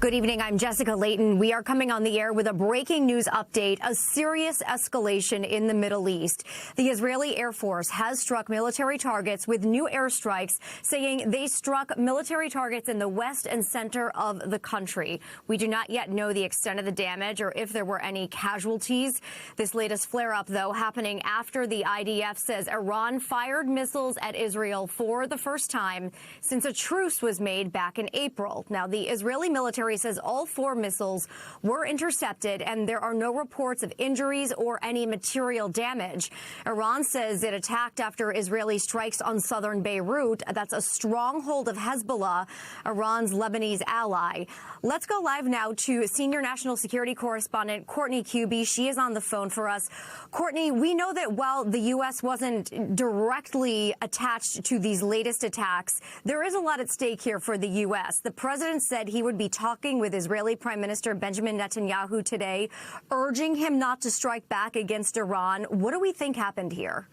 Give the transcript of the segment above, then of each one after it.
Good evening. I'm Jessica Layton. We are coming on the air with a breaking news update, a serious escalation in the Middle East. The Israeli Air Force has struck military targets with new airstrikes, saying they struck military targets in the west and center of the country. We do not yet know the extent of the damage or if there were any casualties. This latest flare-up, though, happening after the IDF says Iran fired missiles at Israel for the first time since a truce was made back in April. Now, the Israeli military says all 4 missiles were intercepted and there are no reports of injuries or any material damage. Iran says it attacked after Israeli strikes on southern Beirut. That's a stronghold of Hezbollah, Iran's Lebanese ally. Let's go live now to senior national security correspondent Courtney Kube. She is on the phone for us. Courtney, we know that while the U.S. wasn't directly attached to these latest attacks, there is a lot at stake here for the U.S. The president said he would be talking with Israeli Prime Minister Benjamin Netanyahu today, urging him not to strike back against Iran. What do we think happened here?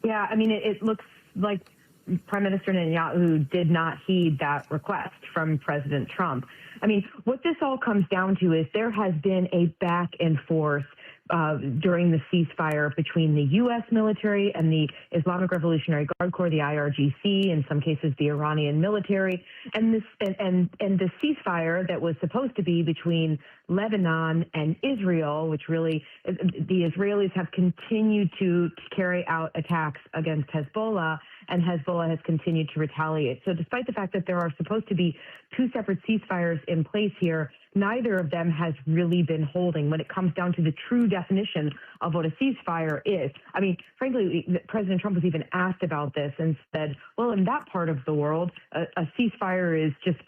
Yeah, I mean, it looks like Prime Minister Netanyahu did not heed that request from President Trump. I mean, what this all comes down to is there has been a back and forth during the ceasefire between the U.S. military and the Islamic Revolutionary Guard Corps, the IRGC, in some cases the Iranian military, and the ceasefire that was supposed to be between Lebanon and Israel, which really the Israelis have continued to carry out attacks against Hezbollah, and Hezbollah has continued to retaliate. So despite the fact that there are supposed to be 2 separate ceasefires in place here, neither of them has really been holding when it comes down to the true definition of what a ceasefire is. I mean, frankly, President Trump was even asked about this and said, well, in that part of the world, a ceasefire is just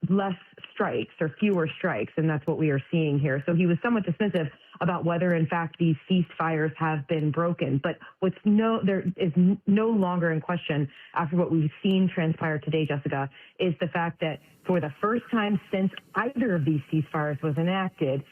less strikes or fewer strikes, and that's what we are seeing here. So he was somewhat dismissive about whether, in fact, these ceasefires have been broken. But there is no longer in question after what we've seen transpire today, Jessica, is the fact that for the first time since either of these ceasefires was enacted,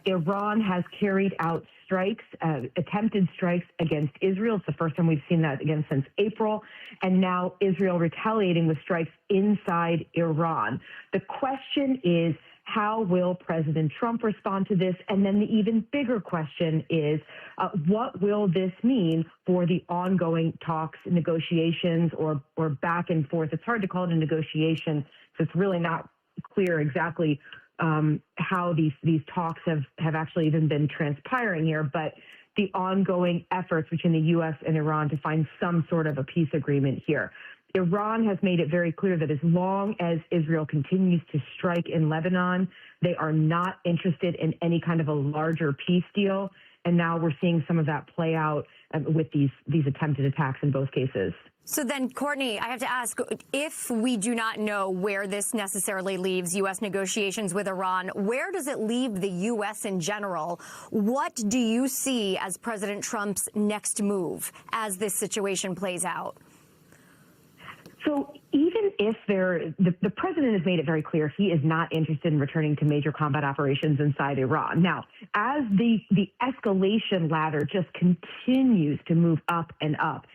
Iran has carried out strikes, attempted strikes against Israel. It's the first time we've seen that again since April. And now Israel retaliating with strikes inside Iran. The question is, how will President Trump respond to this? And then the even bigger question is, what will this mean for the ongoing talks, negotiations, or back and forth? It's hard to call it a negotiation, so it's really not clear exactly how these talks have actually even been transpiring here, but the ongoing efforts between the U.S. and Iran to find some sort of a peace agreement here. Iran has made it very clear that as long as Israel continues to strike in Lebanon, they are not interested in any kind of a larger peace deal. And now we're seeing some of that play out with these attempted attacks in both cases. So then, Courtney, I have to ask, if we do not know where this necessarily leaves U.S. negotiations with Iran, where does it leave the U.S. in general? What do you see as President Trump's next move as this situation plays out? So even if the president has made it very clear he is not interested in returning to major combat operations inside Iran. Now, as the escalation ladder just continues to move up and up,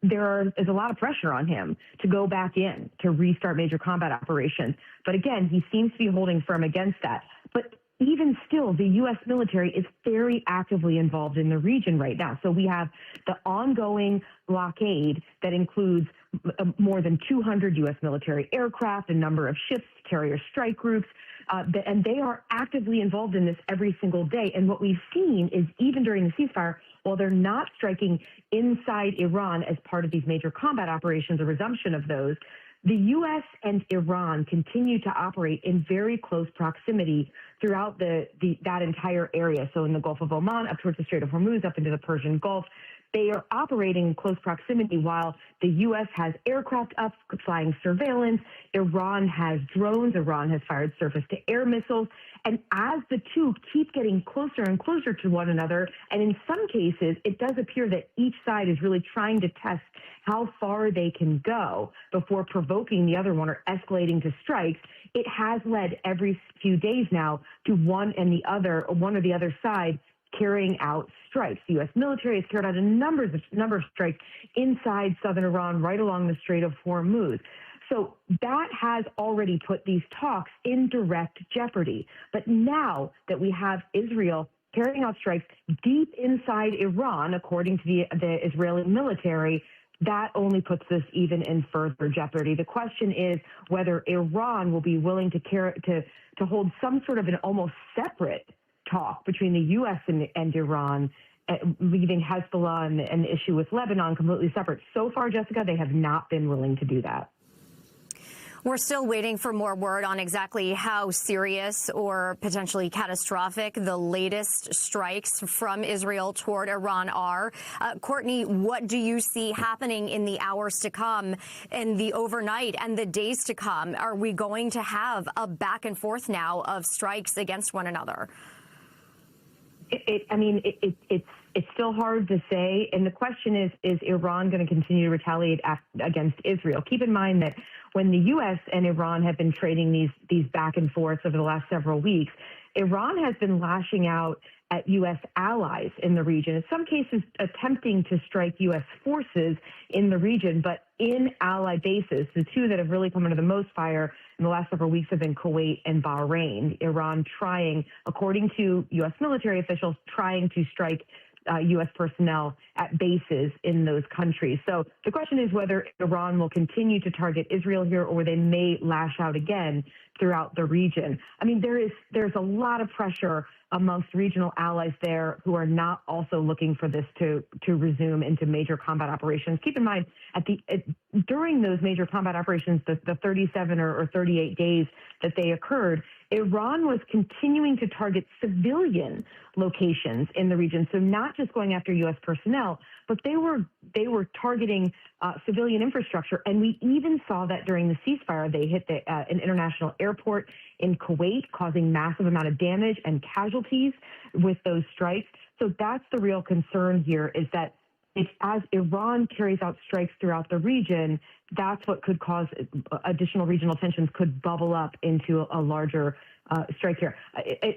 there is a lot of pressure on him to go back in, to restart major combat operations. But again, he seems to be holding firm against that. But even still, the U.S. military is very actively involved in the region right now. So we have the ongoing blockade that includes more than 200 U.S. military aircraft, a number of ships, carrier strike groups, and they are actively involved in this every single day. And what we've seen is even during the ceasefire, while they're not striking inside Iran as part of these major combat operations, a resumption of those, the U.S. and Iran continue to operate in very close proximity throughout that entire area. So in the Gulf of Oman, up towards the Strait of Hormuz, up into the Persian Gulf, they are operating in close proximity while the U.S. has aircraft up flying surveillance. Iran has drones. Iran has fired surface-to-air missiles. And as the two keep getting closer and closer to one another, and in some cases, it does appear that each side is really trying to test how far they can go before provoking the other one or escalating to strikes, it has led every few days now to one or the other side carrying out strikes. The U.S. military has carried out a number of strikes inside southern Iran, right along the Strait of Hormuz. So that has already put these talks in direct jeopardy. But now that we have Israel carrying out strikes deep inside Iran, according to the Israeli military, that only puts this even in further jeopardy. The question is whether Iran will be willing to hold some sort of an almost separate talk between the U.S. and Iran, leaving Hezbollah and the issue with Lebanon completely separate. So far, Jessica, they have not been willing to do that. We're still waiting for more word on exactly how serious or potentially catastrophic the latest strikes from Israel toward Iran are. Courtney, what do you see happening in the hours to come, in the overnight and the days to come? Are we going to have a back and forth now of strikes against one another? It's still hard to say. And the question is Iran going to continue to retaliate against Israel? Keep in mind that when the U.S. and Iran have been trading these back and forths over the last several weeks, Iran has been lashing out at U.S. allies in the region, in some cases attempting to strike U.S. forces in the region, but in ally bases. The two that have really come under the most fire in the last several weeks have been Kuwait and Bahrain. Iran trying, according to U.S. military officials, trying to strike U.S. personnel at bases in those countries. So the question is whether Iran will continue to target Israel here, or they may lash out again throughout the region. I mean, there's a lot of pressure amongst regional allies there who are not also looking for this to resume into major combat operations. Keep in mind, during those major combat operations, the 37 or 38 days that they occurred, Iran was continuing to target civilian locations in the region. So not just going after U.S. personnel, but they were targeting civilian infrastructure. And we even saw that during the ceasefire. They hit an international airport in Kuwait, causing massive amount of damage and casualties with those strikes. So that's the real concern here, is that as Iran carries out strikes throughout the region, that's what could cause additional regional tensions, could bubble up into a larger strike here.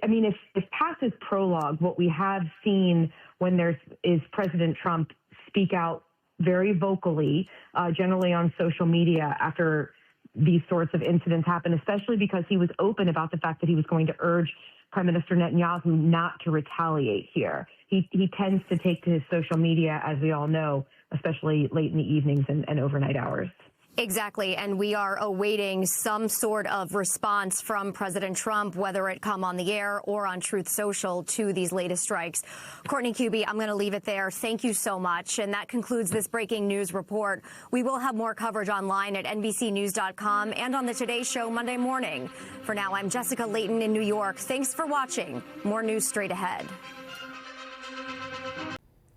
I mean, if past is prologue, what we have seen when is President Trump speak out very vocally, generally on social media after these sorts of incidents happen, especially because he was open about the fact that he was going to urge Prime Minister Netanyahu not to retaliate here. He tends to take to his social media, as we all know, especially late in the evenings and overnight hours. Exactly. And we are awaiting some sort of response from President Trump, whether it come on the air or on Truth Social, to these latest strikes. Courtney Kube, I'm going to leave it there. Thank you so much. And that concludes this breaking news report. We will have more coverage online at NBCnews.com and on the Today Show Monday morning. For now, I'm Jessica Layton in New York. Thanks for watching. More news straight ahead.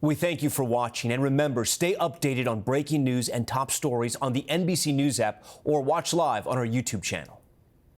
We thank you for watching, and remember, stay updated on breaking news and top stories on the NBC News app or watch live on our YouTube channel.